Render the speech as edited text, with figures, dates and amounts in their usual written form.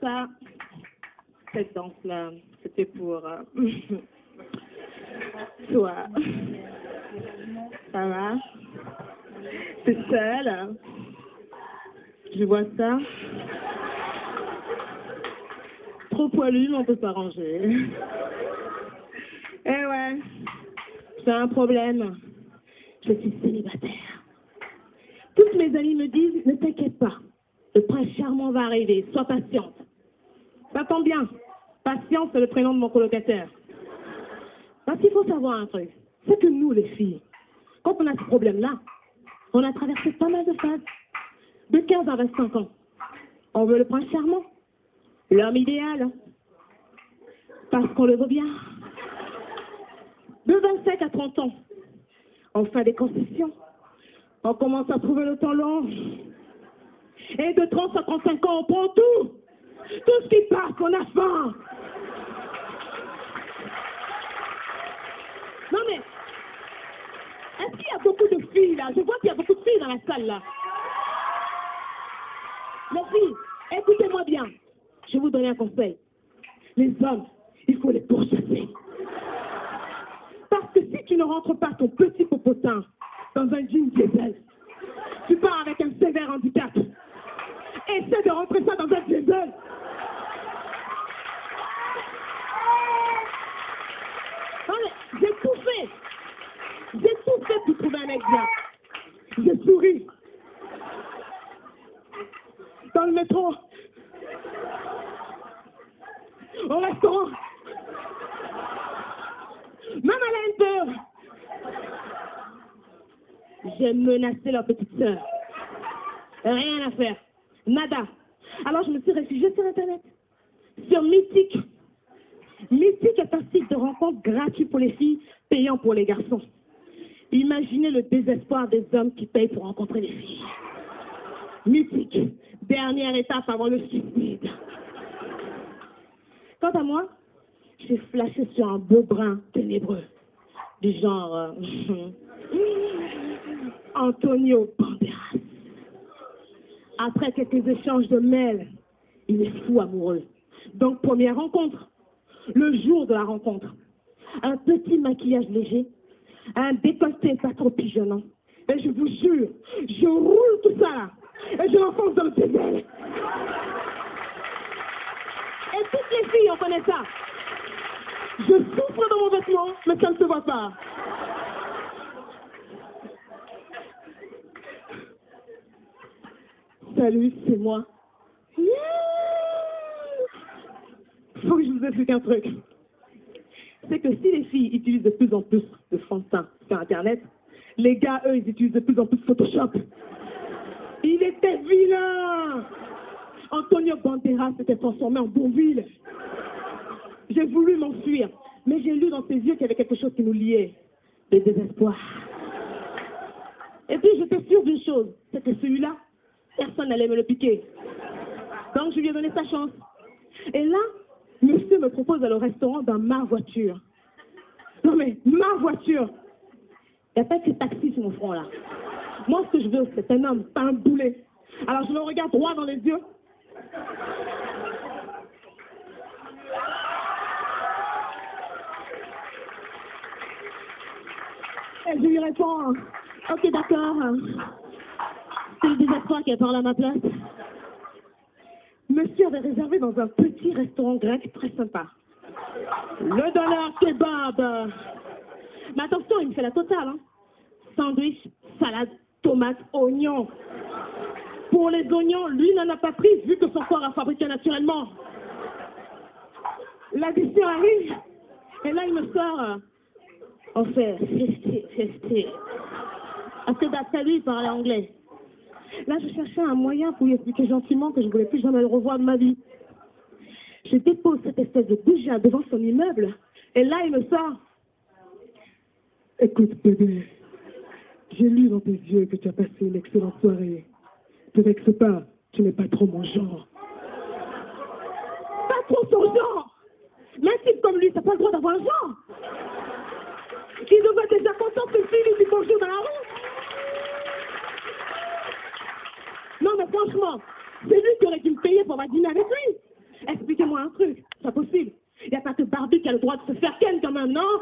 Ça, cette danse-là, c'était pour toi. Ça va? T'es seule? Je vois ça. Trop poilu, mais on peut s'arranger. Eh ouais, j'ai un problème. Je suis célibataire. Toutes mes amies me disent, ne t'inquiète pas, le prince charmant va arriver, sois patiente. Ça tombe bien, Patience, c'est le prénom de mon colocataire. Parce qu'il faut savoir un truc, c'est que nous, les filles, quand on a ce problème-là, on a traversé pas mal de phases, de 15 à 25 ans. On veut le prince charmant, l'homme idéal, parce qu'on le veut bien. De 25 à 30 ans, on fait des concessions. On commence à trouver le temps long. Et de 30 à 35 ans, on prend tout. Tout ce qui passe, on a faim. Non mais, est-ce qu'il y a beaucoup de filles là? Je vois qu'il y a beaucoup de filles dans la salle là. Les filles, écoutez-moi bien. Je vais vous donner un conseil. Les hommes, il faut les pourchasser. Parce que si tu ne rentres pas ton petit popotin dans un jean diesel, tu pars avec un sévère handicap. Essaie de rentrer ça dans un diesel. Non mais, j'ai tout fait. J'ai tout fait pour trouver un mec bien. J'ai souri. Dans le métro. Au restaurant. Même à l'intérieur. J'ai menacé leur petite sœur. Rien à faire. Nada. Alors je me suis réfugiée sur Internet. Sur Mythique. Mythique est un site de rencontre gratuit pour les filles, payant pour les garçons. Imaginez le désespoir des hommes qui payent pour rencontrer les filles. Mythique. Dernière étape avant le suicide. Quant à moi, j'ai flashé sur un beau brun ténébreux. Du genre... Antonio Banderas. Après quelques échanges de mails, il est fou amoureux. Donc, première rencontre. Le jour de la rencontre. Un petit maquillage léger. Un décolleté pas trop pigeonnant. Et je vous jure, je roule tout ça là. Et je l'enfonce dans le diesel. Et toutes les filles, on connaît ça. Je souffre dans mon vêtement, mais ça ne se voit pas. Salut, c'est moi. Faut que je vous explique un truc. C'est que si les filles utilisent de plus en plus de fond de teint sur Internet, les gars, eux, ils utilisent de plus en plus Photoshop. Il était vilain. Antonio Banderas s'était transformé en Bourville. J'ai voulu m'enfuir, mais j'ai lu dans ses yeux qu'il y avait quelque chose qui nous liait. Le désespoir. Et puis j'étais sûre d'une chose, c'est que celui-là, personne n'allait me le piquer. Donc je lui ai donné sa chance. Et là, monsieur me propose d'aller au restaurant dans ma voiture. Non mais, ma voiture. Il n'y a pas que taxi sur mon front là. Moi, ce que je veux, c'est un homme, pas un boulet. Alors je le regarde droit dans les yeux. Et je lui réponds, ok d'accord, c'est le désespoir qui parle à ma place. Monsieur avait réservé dans un petit restaurant grec très sympa. Le dollar kebab. Mais attention, il me fait la totale. Hein. Sandwich, salade, tomate, oignon. Pour les oignons, lui n'en a pas pris vu que son corps a fabriqué naturellement. L'addition arrive. Et là, il me sort... on fait 50-50. Parce que d'après lui, il parlait anglais. Là, je cherchais un moyen pour lui expliquer gentiment que je ne voulais plus jamais le revoir de ma vie. Je dépose cette espèce de goujat devant son immeuble. Et là, il me sort. Écoute, bébé, j'ai lu dans tes yeux que tu as passé une excellente soirée. Ne te vexe pas, tu n'es pas trop mon genre. Pas trop son genre. Mais un type comme lui, t'as pas le droit d'avoir un genre. Il devrait être déjà content que fille lui dit bonjour dans la rue. Non, mais franchement, c'est lui qui aurait dû me payer pour avoir dîné avec lui. Expliquez-moi un truc, c'est pas possible. Il n'y a pas que Barbie qui a le droit de se faire ken quand même, non?